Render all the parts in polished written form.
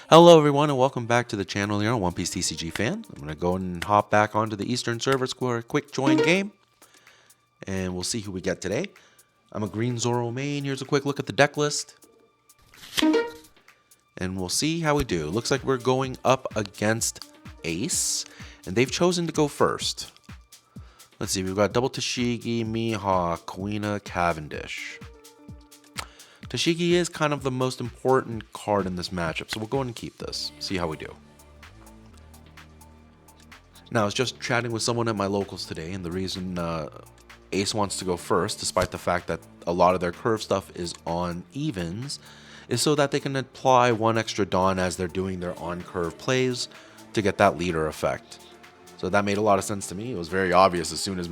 Hello everyone and welcome back to the channel here on One Piece TCG Fan. I'm going to go and hop back onto the Eastern servers for a quick join game. And we'll see who we get today. I'm a green Zoro main. Here's a quick look at the deck list. And we'll see how we do. Looks like we're going up against Ace. And they've chosen to go first. Let's see, we've got Double Tashigi, Mihawk, Kuina, Cavendish. Tashigi is kind of the most important card in this matchup, so we'll go ahead and keep this. See how we do. Now, I was just chatting with someone at my locals today, and the reason Ace wants to go first, despite the fact that a lot of their curve stuff is on evens, is so that they can apply one extra Dawn as they're doing their on-curve plays to get that leader effect. So that made a lot of sense to me. It was very obvious as soon as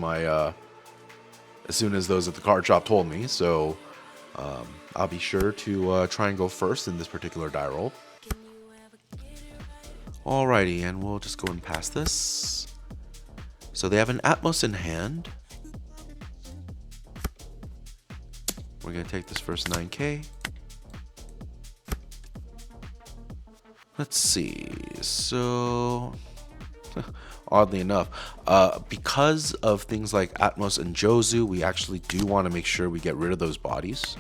those at the card shop told me. So I'll be sure to try and go first in this particular die roll. Alrighty, and we'll just go and pass this. So they have an Atmos in hand. We're going to take this first 9k. Let's see. So, oddly enough, because of things like Atmos and Jozu, we actually do want to make sure we get rid of those bodies.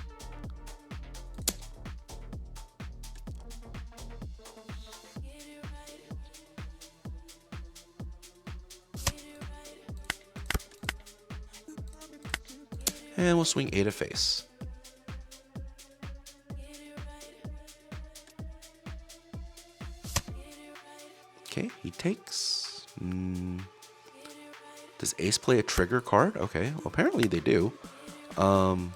And we'll swing 8 of face. Okay, he takes. Does Ace play a trigger card? Okay, well, apparently they do. They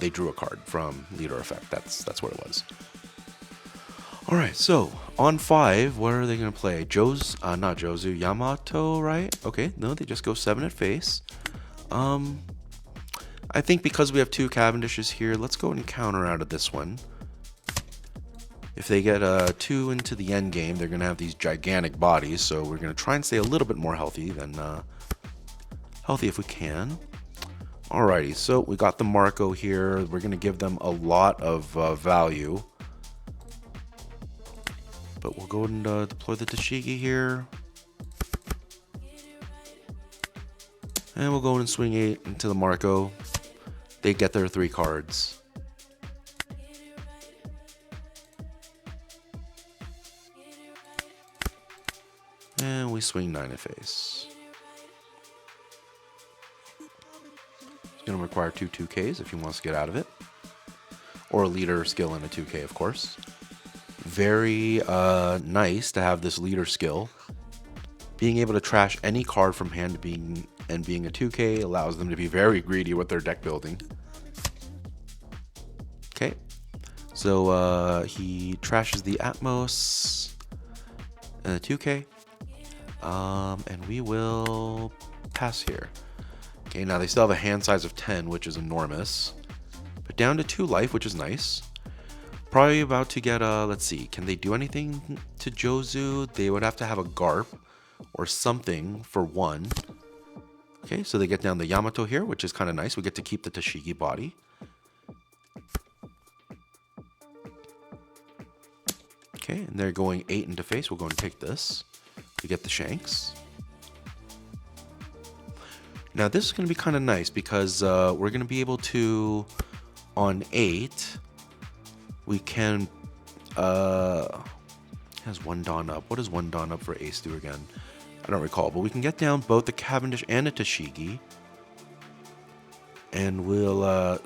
drew a card from leader effect. That's what it was. All right, so on 5, what are they gonna play? Not Jozu, Yamato, right? Okay, no, they just go 7 at face. I think because we have 2 Cavendishes here, let's go and counter out of this one. If they get 2 into the end game, they're going to have these gigantic bodies, so we're going to try and stay a little bit more healthy than healthy if we can. Alrighty, so we got the Marco here. We're going to give them a lot of value. But we'll go and deploy the Tashigi here. And we'll go and swing 8 into the Marco. They get their 3 cards. And we swing 9 at face. It's going to require 2 2Ks if he wants to get out of it. Or a leader skill and a 2K, of course. Very nice to have this leader skill. Being able to trash any card from hand being a 2K allows them to be very greedy with their deck building. Okay, so he trashes the Atmos and a 2K. And we will pass here. Okay, now they still have a hand size of 10, which is enormous. But down to 2 life, which is nice. Probably about to get let's see, can they do anything to Jozu? They would have to have a Garp or something for 1. Okay, so they get down the Yamato here, which is kind of nice. We get to keep the Tashigi body. Okay, and they're going 8 into face. We'll go and take this. We get the Shanks. Now this is going to be kind of nice because we're going to be able to, on 8, we can, has 1 Dawn up. What does 1 Dawn up for Ace do again? I don't recall, but we can get down both the Cavendish and the Tashigi. And we'll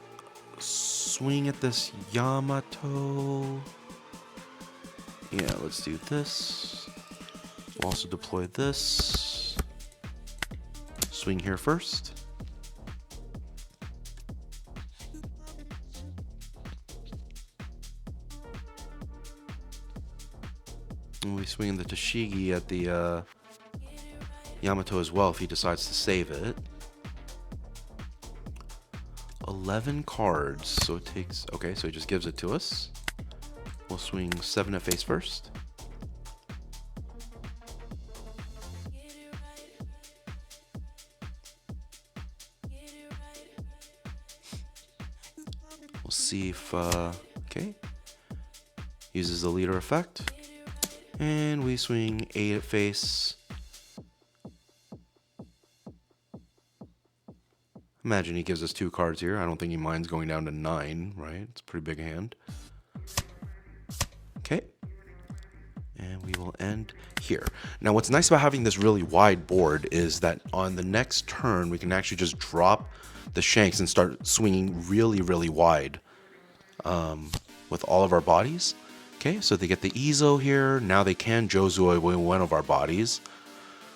swing at this Yamato. Yeah, let's do this. We'll also deploy this. Swing here first. And we swing the Tashigi at the Yamato as well if he decides to save it. 11 cards, so it takes... Okay, so he just gives it to us. We'll swing 7 at face first. We'll see if... okay. Uses the leader effect. And we swing 8 at face. Imagine he gives us 2 cards here. I don't think he minds going down to 9, right? It's a pretty big hand. Okay. And we will end here. Now, what's nice about having this really wide board is that on the next turn, we can actually just drop the shanks and start swinging really, really wide with all of our bodies. Okay, so they get the Izo here. Now they can Jozu away one of our bodies,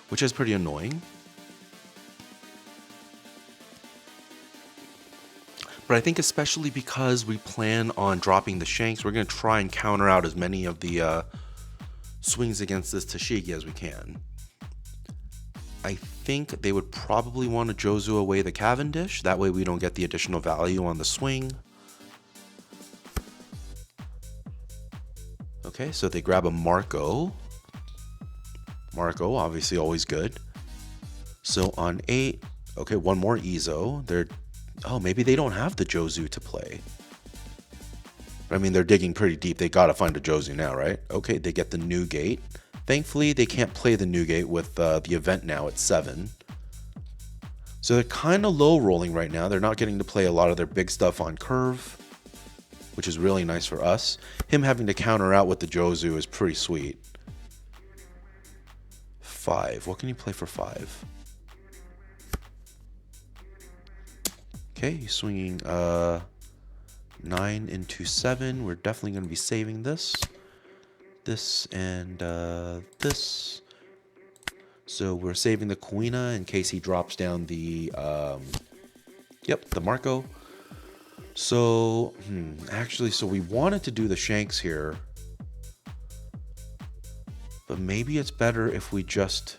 which is pretty annoying. But I think especially because we plan on dropping the shanks, we're going to try and counter out as many of the swings against this Tashigi as we can. I think they would probably want to Jozu away the Cavendish. That way we don't get the additional value on the swing. Okay, so they grab a Marco. Marco, obviously always good. So on 8, okay, one more Izo. Oh, maybe they don't have the Jozu to play. I mean, they're digging pretty deep. They got to find a Jozu now, right? Okay, they get the new gate. Thankfully, they can't play the new gate with the event now at 7. So they're kind of low rolling right now. They're not getting to play a lot of their big stuff on curve, which is really nice for us. Him having to counter out with the Jozu is pretty sweet. 5. What can you play for 5? Okay, he's swinging 9 into 7. We're definitely going to be saving this. This and this. So we're saving the Kuina in case he drops down the the Marco. So actually, so we wanted to do the shanks here, but maybe it's better if we just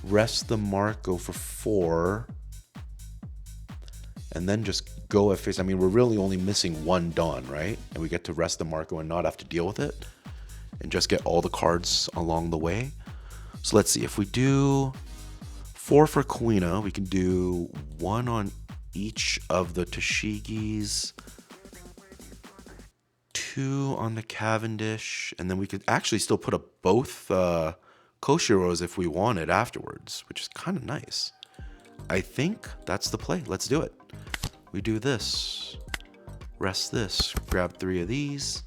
rest the Marco for 4 and then just go at face. I mean, we're really only missing 1 Dawn, right? And we get to rest the Marco and not have to deal with it and just get all the cards along the way. So let's see, if we do 4 for Kuina, we can do 1 on each of the Tashigis, 2 on the Cavendish, and then we could actually still put up both Koshiros if we wanted afterwards, which is kind of nice. I think that's the play. Let's do it. We do this, rest this, grab 3 of these,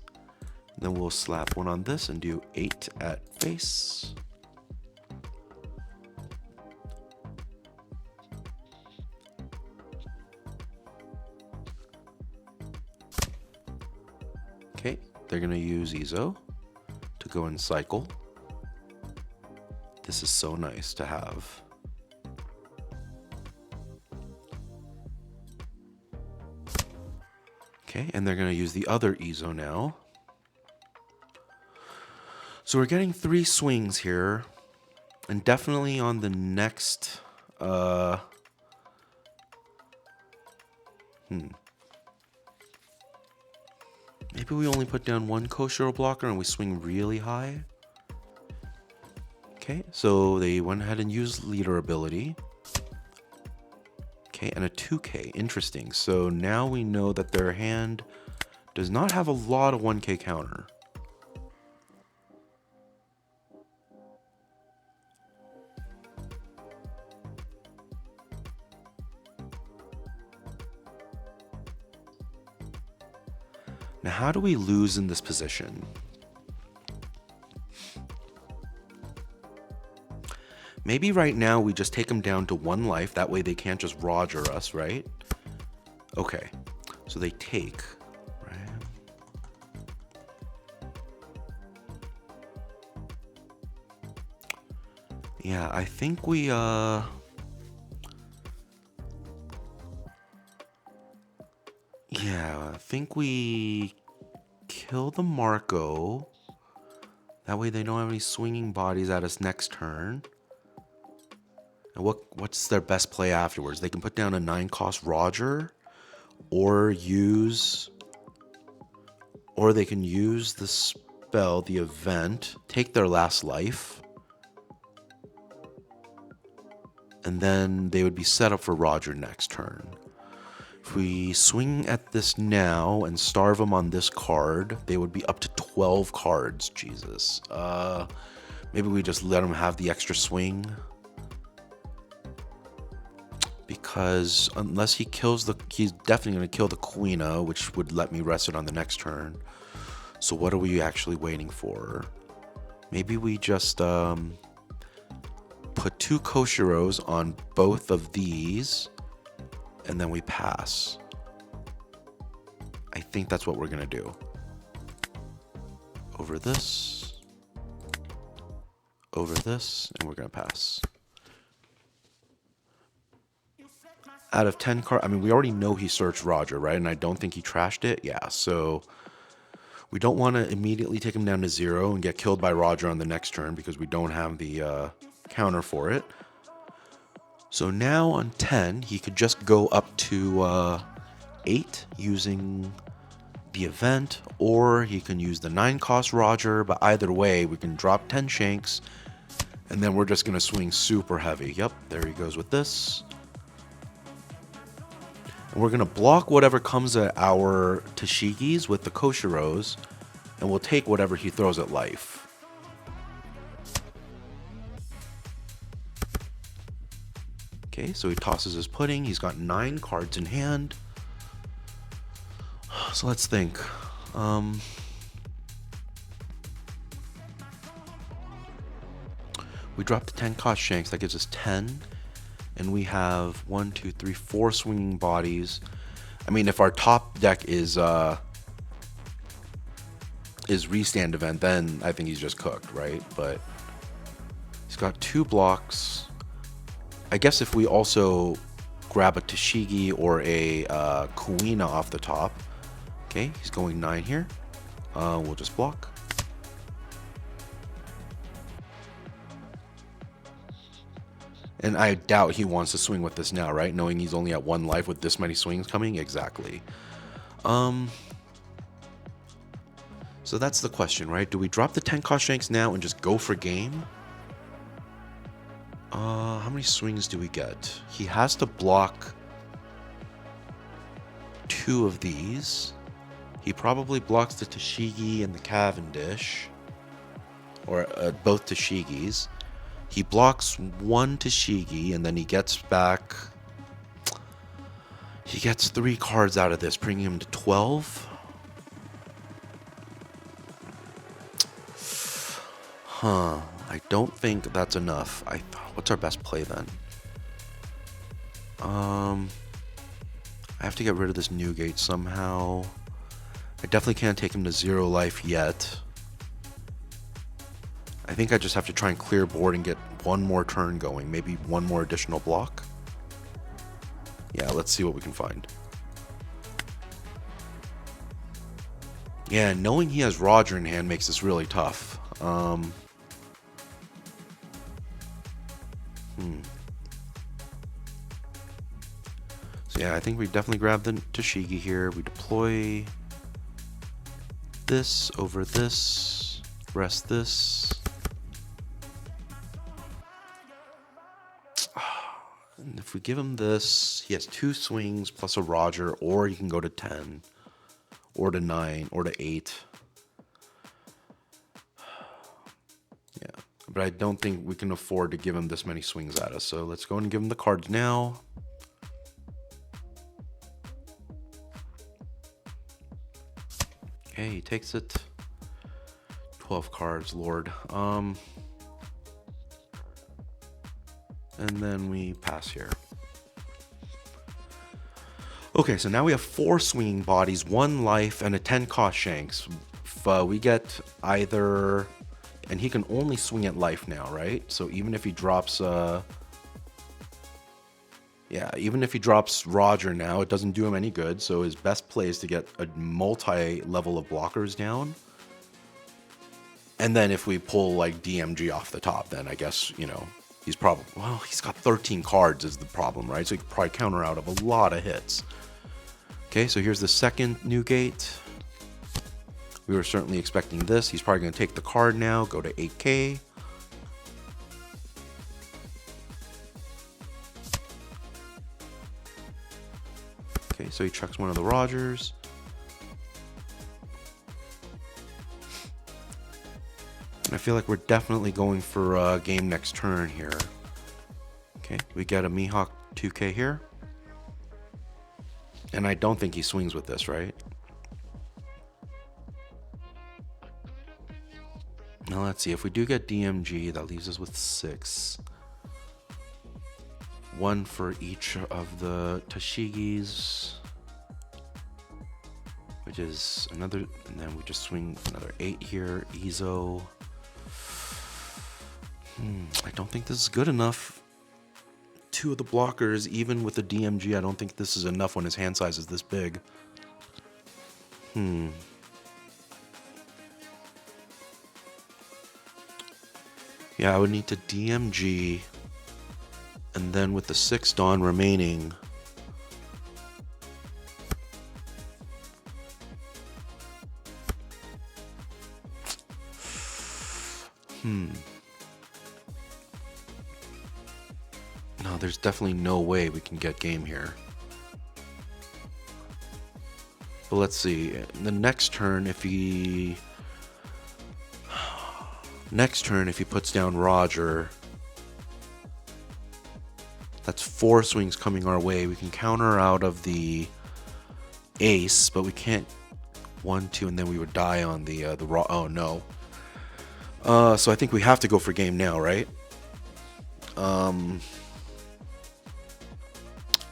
then we'll slap 1 on this and do 8 at face. Okay, they're going to use Izo to go and cycle. This is so nice to have. Okay, and they're going to use the other Izo now. So we're getting 3 swings here, and definitely on the next maybe we only put down 1 Koshiro blocker and we swing really high. Okay, so they went ahead and used leader ability. Okay, and a 2K, interesting. So now we know that their hand does not have a lot of 1K counter. Now, how do we lose in this position? Maybe right now we just take them down to 1 life. That way they can't just Roger us, right? Okay, so they take, right? Yeah, I think we, I think we kill the Marco. That way they don't have any swinging bodies at us next turn. And what's their best play afterwards? They can put down a 9-cost Roger, or they can use the spell, the event, take their last life, and then they would be set up for Roger next turn. If we swing at this now and starve them on this card, they would be up to 12 cards. Jesus. Maybe we just let him have the extra swing. Because unless he kills he's definitely going to kill the Queena, which would let me rest it on the next turn. So what are we actually waiting for? Maybe we just put 2 Koshiros on both of these, and then we pass. I think that's what we're going to do. Over this, and we're going to pass. Out of 10 cards, I mean, we already know he searched Roger, right? And I don't think he trashed it. Yeah, so we don't want to immediately take him down to 0 and get killed by Roger on the next turn because we don't have the counter for it. So now on 10, he could just go up to 8 using the event, or he can use the 9-cost Roger, but either way, we can drop 10 Shanks, and then we're just going to swing super heavy. Yep, there he goes with this. And we're going to block whatever comes at our Tashigis with the Koshiros, and we'll take whatever he throws at life. Okay, so he tosses his pudding. He's got 9 cards in hand. So let's think. We drop the 10-cost Shanks. That gives us 10. And we have 1, 2, 3, 4 swinging bodies. I mean, if our top deck is restand event, then I think he's just cooked, right? But he's got 2 blocks. I guess if we also grab a Tashigi or a Kuina off the top. Okay, he's going 9 here. We'll just block. And I doubt he wants to swing with this now, right? Knowing he's only at 1 life with this many swings coming? Exactly. So that's the question, right? Do we drop the 10-cost Shanks now and just go for game? How many swings do we get? He has to block 2 of these. He probably blocks the Tashigi and the Cavendish. Or both Tashigis. He blocks 1 Tashigi, and then he gets back... He gets 3 cards out of this, bringing him to 12. Huh. I don't think that's enough. What's our best play then? I have to get rid of this Newgate somehow. I definitely can't take him to 0 life yet. I think I just have to try and clear board and get 1 more turn going. Maybe 1 more additional block. Yeah, let's see what we can find. Yeah, knowing he has Roger in hand makes this really tough. So yeah, I think we definitely grab the Tashigi here. We deploy this over this, rest this. And if we give him this, he has 2 swings plus a Roger, or he can go to 10, or to 9, or to 8. Yeah, but I don't think we can afford to give him this many swings at us. So let's go and give him the cards now. Okay, he takes it. 12 cards, Lord. And then we pass here. Okay, so now we have 4 swinging bodies, 1 life, and a 10-cost Shanks. If we get either... And he can only swing at life now, right? So even if he drops... Yeah, even if he drops Roger now, it doesn't do him any good. So his best play is to get a multi-level of blockers down. And then if we pull, like, DMG off the top, then I guess, you know... He's probably, well, he's got 13 cards is the problem, right? So he could probably counter out of a lot of hits. Okay, so here's the second Newgate. We were certainly expecting this. He's probably going to take the card now, go to 8K. Okay, Okay, so he chucks one of the Rogers. I feel like we're definitely going for game next turn here. Okay, we get a Mihawk 2K here. And I don't think he swings with this, right? Now let's see, if we do get DMG, that leaves us with 6. 1 for each of the Tashigis. Which is another, and then we just swing another 8 here. Izo. I don't think this is good enough. 2 of the blockers, even with the DMG, I don't think this is enough when his hand size is this big. Yeah, I would need to DMG, and then with the 6 Dawn remaining, no, there's definitely no way we can get game here. But let's see. The next turn, if he puts down Roger, that's 4 swings coming our way. We can counter out of the ace, but we can't 1, 2, and then we would die on the raw. Oh no. So I think we have to go for game now, right?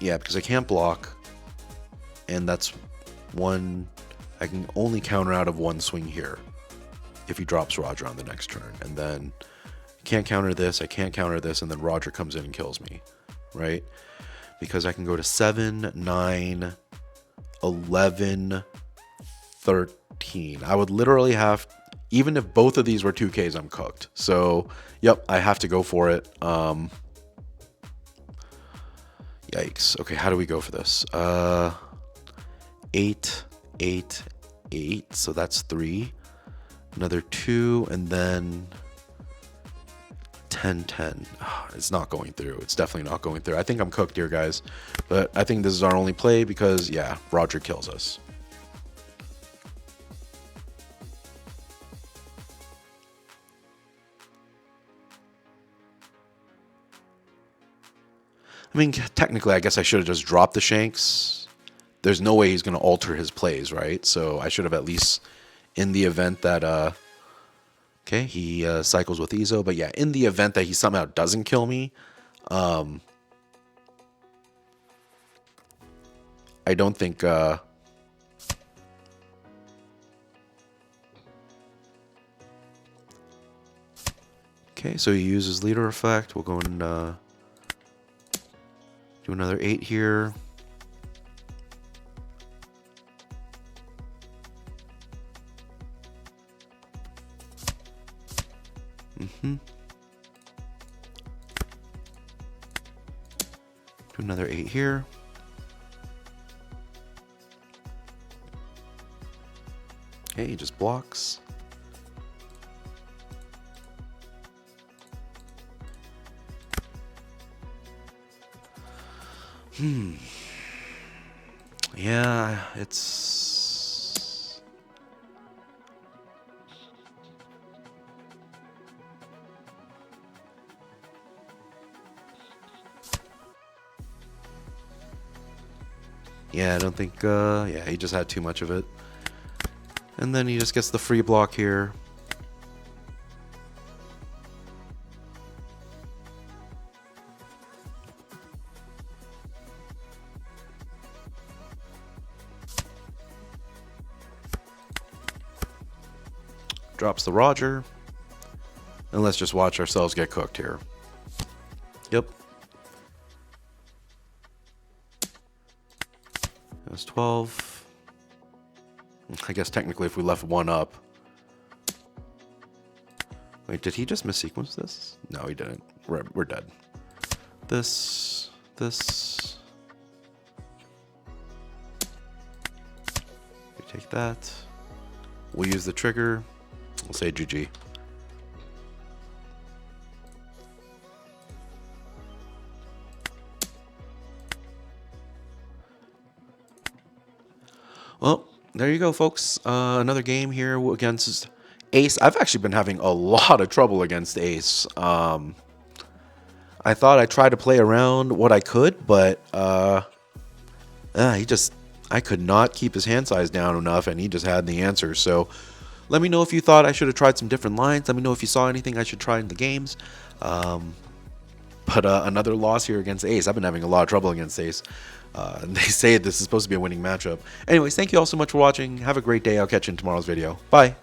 Yeah, because I can't block, and that's 1. I can only counter out of 1 swing here if he drops Roger on the next turn, and then can't counter this, I can't counter this, and then Roger comes in and kills me, right? Because I can go to 7, 9, 11, 13. I would literally have, even if both of these were 2Ks, I'm cooked. So, yep, I have to go for it. Yikes. Okay, how do we go for this? 8, 8, 8. So that's 3. Another 2, and then 10, 10. It's not going through. It's definitely not going through. I think I'm cooked here, guys. But I think this is our only play because, yeah, Roger kills us. I mean, technically, I guess I should have just dropped the Shanks. There's no way he's going to alter his plays, right? So I should have at least, in the event that, okay, he cycles with Izo. But yeah, in the event that he somehow doesn't kill me, I don't think, okay, so he uses leader effect. We'll go and, do another 8 here. Do another 8 here. Okay, he just blocks. Yeah, it's... Yeah, I don't think, yeah, he just had too much of it. And then he just gets the free block here. Drops the Roger. And let's just watch ourselves get cooked here. Yep. That was 12. I guess technically if we left 1 up. Wait, did he just missequence this? No, he didn't. We're dead. This. We take that. We'll use the trigger. We'll say GG. there you go, folks. Another game here against Ace. I've actually been having a lot of trouble against Ace. I thought I tried to play around what I could, but I could not keep his hand size down enough, and he just had the answer. So let me know if you thought I should have tried some different lines. Let me know if you saw anything I should try in the games. But another loss here against Ace. I've been having a lot of trouble against Ace. And they say this is supposed to be a winning matchup. Anyways, thank you all so much for watching. Have a great day. I'll catch you in tomorrow's video. Bye.